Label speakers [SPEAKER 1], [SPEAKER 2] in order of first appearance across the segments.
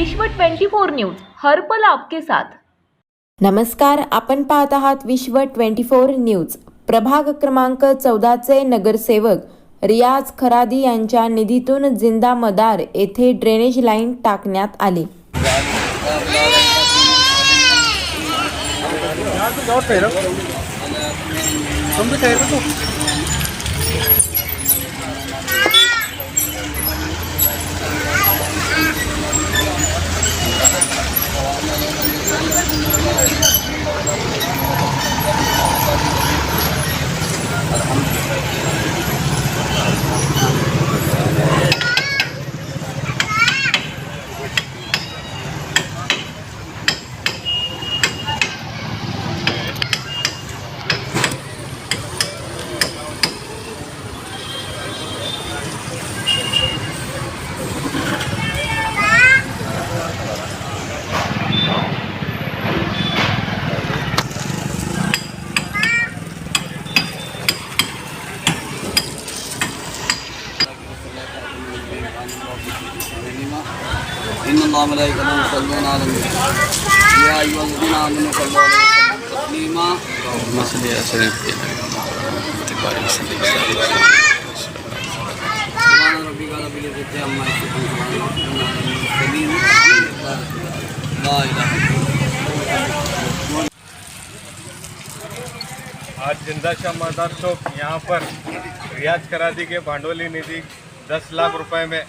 [SPEAKER 1] विश्व 24 न्यूज हर्पल आपके साथ।
[SPEAKER 2] नमस्कार, आपण पाहत आहात विश्व 24 न्यूज। प्रभाग क्रमांक 14 चे नगरसेवक रियाज खरादी यांच्या निधीतून जिंदा मदार येथे ड्रेनेज लाईन टाकण्यात आली।
[SPEAKER 3] इन्नल्लाह मलाइकतहु युसल्लूना अलन नबी या अय्युहल्लज़ीना आमनू सल्लु अलैहि वसल्लम तस्लीमा मसल्ली अला सय्यिदिना सुभान रब्बिका रब्बिल इज़्ज़ति अम्मा यसिफून ला इलाहा इल्लल्लाह।
[SPEAKER 4] आज जिंदा शाह मदार चौक यहाँ पर रियाज करादी के भांडवली निधि 10 लाख रुपए में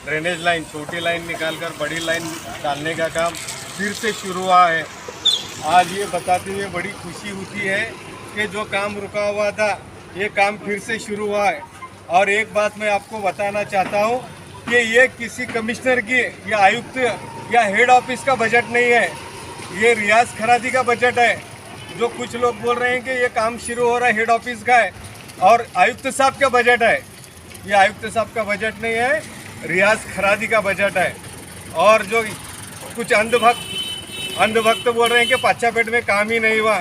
[SPEAKER 4] ड्रेनेज लाइन, छोटी लाइन निकालकर बड़ी लाइन डालने का काम फिर से शुरू हुआ है। आज ये बताते हुए बड़ी खुशी होती है कि जो काम रुका हुआ था ये काम फिर से शुरू हुआ है। और एक बात मैं आपको बताना चाहता हूँ कि ये किसी कमिश्नर की या आयुक्त या हेड ऑफिस का बजट नहीं है, ये रियाज खरादी का बजट है। जो कुछ लोग बोल रहे हैं कि ये काम शुरू हो रहा है हेड ऑफिस का है और आयुक्त साहब का बजट है, ये आयुक्त साहब का बजट नहीं है, रियाज खरादी का बजट है। और जो कुछ अंधभक्त बोल रहे हैं कि पाचापेट में काम ही नहीं हुआ,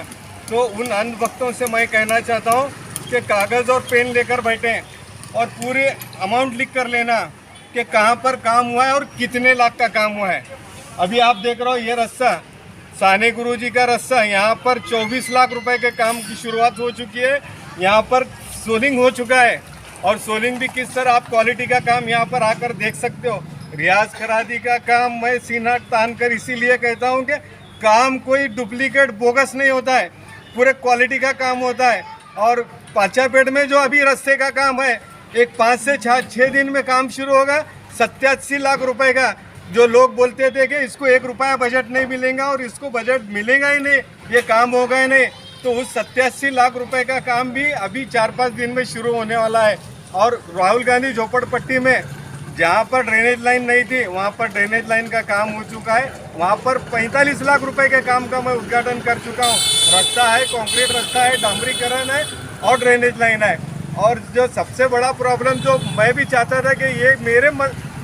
[SPEAKER 4] तो उन अंधभक्तों से मैं कहना चाहता हूं कि कागज़ और पेन लेकर बैठें और पूरे अमाउंट लिख कर लेना कि कहां पर काम हुआ है और कितने लाख का काम हुआ है। अभी आप देख रहे हो ये रस्सा साने गुरुजी का रस्सा, यहाँ पर 24 लाख रुपए के काम की शुरुआत हो चुकी है। यहाँ पर सोलिंग हो चुका है और सोलिंग भी किस तरह आप क्वालिटी का काम यहाँ पर आकर देख सकते हो। रियाज खरादी का काम मैं सीना तान कर इसीलिए कहता हूँ कि काम कोई डुप्लीकेट बोगस नहीं होता है, पूरे क्वालिटी का काम होता है। और पाचापेट में जो अभी रस्ते का काम है, एक 5 से 6 दिन में काम शुरू होगा। 87 लाख रुपए का जो लोग बोलते थे कि इसको 1 रुपया बजट नहीं मिलेगा और इसको बजट मिलेगा ही नहीं, ये काम होगा ही नहीं, तो उस 87 लाख रुपए का काम भी अभी 4-5 दिन में शुरू होने वाला है। और राहुल गांधी झोपड़पट्टी में जहाँ पर ड्रेनेज लाइन नहीं थी वहाँ पर ड्रेनेज लाइन का काम हो चुका है। वहाँ पर 45 लाख रुपए के काम का मैं उद्घाटन कर चुका हूँ। रास्ता है, कंक्रीट रास्ता है, डामरीकरण है और ड्रेनेज लाइन है। और जो सबसे बड़ा प्रॉब्लम जो मैं भी चाहता था कि ये मेरे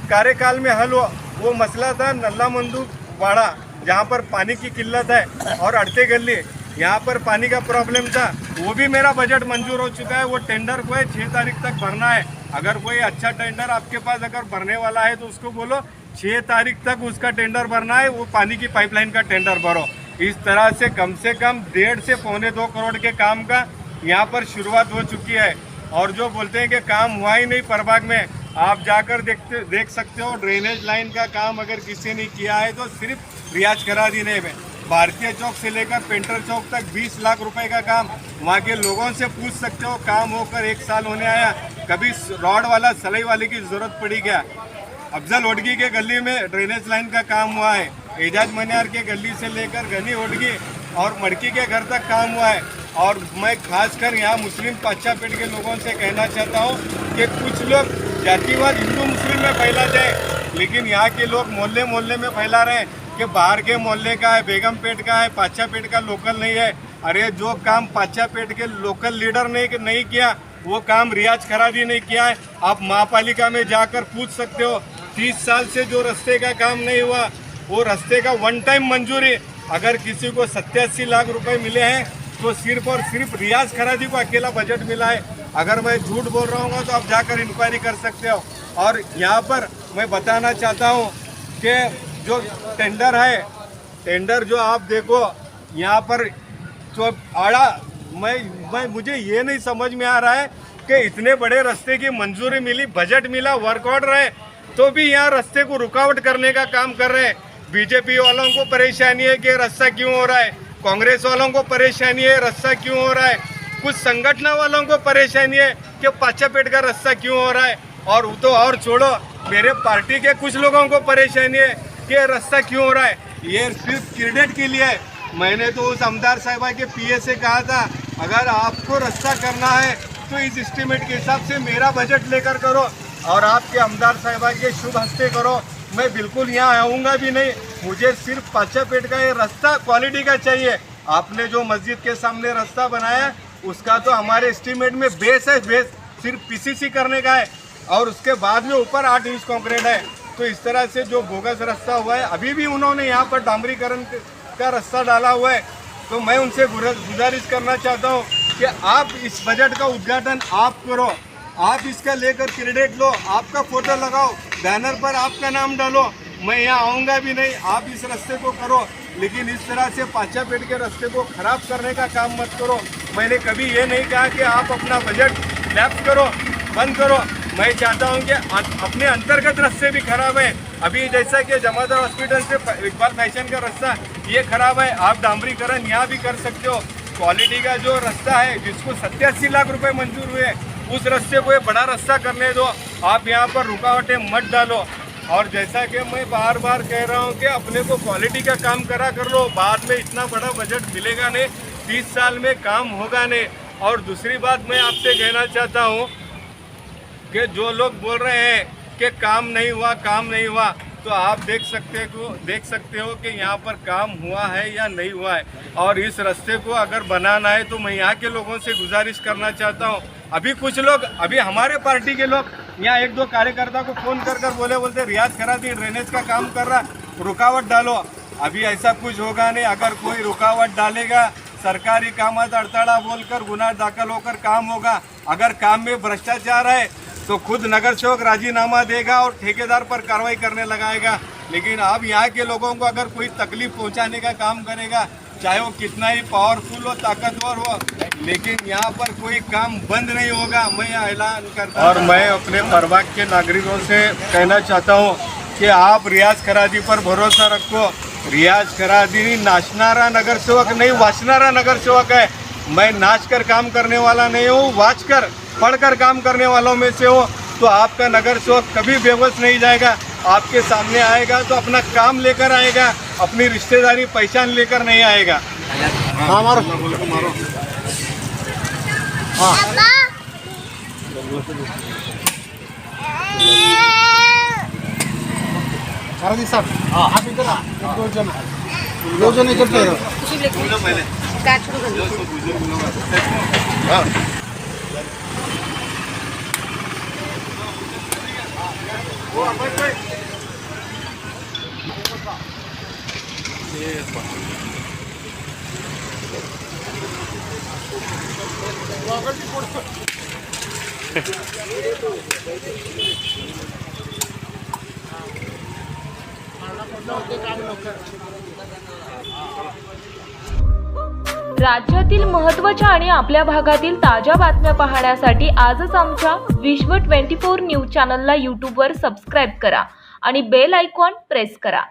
[SPEAKER 4] कार्यकाल में हल हो, वो मसला था नल्ला मंदू वाड़ा, जहाँ पर पानी की किल्लत है, और अड़ते गली यहाँ पर पानी का प्रॉब्लम था, वो भी मेरा बजट मंजूर हो चुका है। वो टेंडर को है 6 तारीख तक भरना है। अगर कोई अच्छा टेंडर आपके पास अगर भरने वाला है तो उसको बोलो 6 तारीख तक उसका टेंडर भरना है, वो पानी की पाइपलाइन का टेंडर भरो। इस तरह से कम 1.5 से 2.25 करोड़ के काम का यहाँ पर शुरुआत हो चुकी है। और जो बोलते हैं कि काम हुआ ही नहीं प्रभाग में, आप जाकर देख सकते हो ड्रेनेज लाइन का काम अगर किसी ने किया है तो सिर्फ रियाज खरादी ने में। भारतीय चौक से लेकर पेंटर चौक तक 20 लाख रुपए का काम, वहाँ के लोगों से पूछ सकते हो, काम होकर 1 साल होने आया, कभी रॉड वाला सलाई वाले की जरूरत पड़ी क्या? अफजल ओडगी के गली में ड्रेनेज लाइन का काम हुआ है, एजाज मनियार के गली से लेकर घनी ओडगी और मड़की के घर तक काम हुआ है। और मैं खासकर यहाँ मुस्लिम पाचापेट के लोगों से कहना चाहता हूँ कि कुछ लोग जातिवाद हिंदू मुस्लिम में फैला जाए, लेकिन यहाँ के लोग मोहल्ले मोहल्ले में फैला रहे हैं कि बाहर के मोहल्ले का है, बेगमपेट का है, पाचापेट का लोकल नहीं है। अरे जो काम पाचापेट के लोकल लीडर ने नहीं किया वो काम रियाज खरादी ने किया है। आप महापालिका में जाकर पूछ सकते हो। 30 साल से जो रास्ते का काम नहीं हुआ, वो रास्ते का 1 टाइम मंजूरी अगर किसी को 87 लाख रुपए मिले हैं तो सिर्फ और सिर्फ रियाज खरादी को अकेला बजट मिला है। अगर मैं झूठ बोल रहा हूँ तो आप जाकर इंक्वायरी कर सकते हो। और यहाँ पर मैं बताना चाहता हूँ कि जो टेंडर है, टेंडर जो आप देखो यहाँ पर जो आड़ा, मुझे ये नहीं समझ में आ रहा है कि इतने बड़े रास्ते की मंजूरी मिली, बजट मिला, वर्क ऑर्डर है, तो भी यहाँ रास्ते को रुकावट करने का काम कर रहे हैं। बीजेपी वालों को परेशानी है कि रास्ता क्यों हो रहा है, कांग्रेस वालों को परेशानी है रास्ता क्यों हो रहा है, कुछ संगठन वालों को परेशानी है कि पाचापेट का रास्ता क्यों हो रहा है, और तो और छोड़ो, मेरे पार्टी के कुछ लोगों को परेशानी है कि रास्ता क्यों हो रहा है। ये सिर्फ क्रेडिट के लिए है। मैंने तो उस आमदार साहिबा के पीए से कहा था, अगर आपको रास्ता करना है तो इस एस्टीमेट के हिसाब से मेरा बजट लेकर करो और आपके आमदार साहिबा के शुभ हस्ते करो। मैं बिल्कुल यहाँ आऊँगा भी नहीं, मुझे सिर्फ पाचापेट का ये रास्ता क्वालिटी का चाहिए। आपने जो मस्जिद के सामने रास्ता बनाया उसका तो हमारे एस्टीमेट में बेस है, बेस सिर्फ पीसीसी करने का है और उसके बाद में ऊपर 8 इंच कंक्रीट है। तो इस तरह से जो बोगस रास्ता हुआ है, अभी भी उन्होंने यहाँ पर डामरीकरण का रास्ता डाला हुआ है। तो मैं उनसे गुजारिश करना चाहता हूँ कि आप इस बजट का उद्घाटन आप करो, आप इसका लेकर क्रेडिट लो, आपका फोटो लगाओ, बैनर पर आपका नाम डालो। मैं यहाँ आऊँगा भी नहीं, आप इस रास्ते को करो, लेकिन इस तरह से पाचापेट के रास्ते को खराब करने का काम मत करो। मैंने कभी ये नहीं कहा कि आप अपना बजट लैप्स करो, बंद करो। मैं चाहता हूं कि अपने अंतर्गत रास्ते भी खराब है। अभी जैसा कि जमादार हॉस्पिटल से इकबाल फैशन का रास्ता ये खराब है, आप डामरीकरण यहाँ भी कर सकते हो। क्वालिटी का जो रास्ता है जिसको 87 लाख रुपए मंजूर हुए, उस रास्ते को ये बड़ा रास्ता करने दो, आप यहाँ पर रुकावटें मत डालो। और जैसा कि मैं बार बार कह रहा हूँ कि अपने को क्वालिटी का काम करा कर लो, बाद में इतना बड़ा बजट मिलेगा नहीं, 30 साल में काम होगा नहीं। और दूसरी बात मैं आपसे कहना चाहता हूँ कि जो लोग बोल रहे हैं कि काम नहीं हुआ, काम नहीं हुआ, तो आप देख सकते हो कि यहाँ पर काम हुआ है या नहीं हुआ है। और इस रास्ते को अगर बनाना है तो मैं यहाँ के लोगों से गुजारिश करना चाहता हूँ। अभी कुछ लोग, अभी हमारे पार्टी के लोग यहाँ 1-2 कार्यकर्ता को फ़ोन कर बोलते रियाज खरादी ड्रेनेज का काम कर रहा, रुकावट डालो। अभी ऐसा कुछ होगा नहीं। अगर कोई रुकावट डालेगा, सरकारी कामात अड़ताड़ा बोलकर गुनाह दाखिल होकर काम होगा। अगर काम में भ्रष्टाचार है तो खुद नगर सेवक राजीनामा देगा और ठेकेदार पर कार्रवाई करने लगाएगा। लेकिन अब यहाँ के लोगों को अगर कोई तकलीफ पहुँचाने का काम करेगा, चाहे वो कितना ही पावरफुल हो, ताकतवर हो, लेकिन यहाँ पर कोई काम बंद नहीं होगा। मैं ऐलान करता हूँ और मैं अपने प्रभाग के नागरिकों से कहना चाहता हूँ कि आप रियाज खरादी पर भरोसा रखो। रियाज खरादी नाचनारा नगर सेवक नहीं, वाचनारा नगर सेवक है। मैं नाच कर काम करने वाला नहीं हूँ, वाच कर पढ़कर काम करने वालों में से हो। तो आपका नगर सेवक कभी बेबस नहीं जाएगा, आपके सामने आएगा तो अपना काम लेकर आएगा, अपनी रिश्तेदारी पहचान लेकर नहीं आएगा। हाँ मारो, मारो। हाँ आप इधर दो जन इधर ठहरो।
[SPEAKER 1] राज्यातील महत्त्वाच्या आणि आपल्या भागातील ताज्या बातम्या पाहण्यासाठी आजच आमच्या विश्व 24 न्यूज चॅनलला यूट्यूबवर सबस्क्राईब करा आणि बेल आयकॉन प्रेस करा।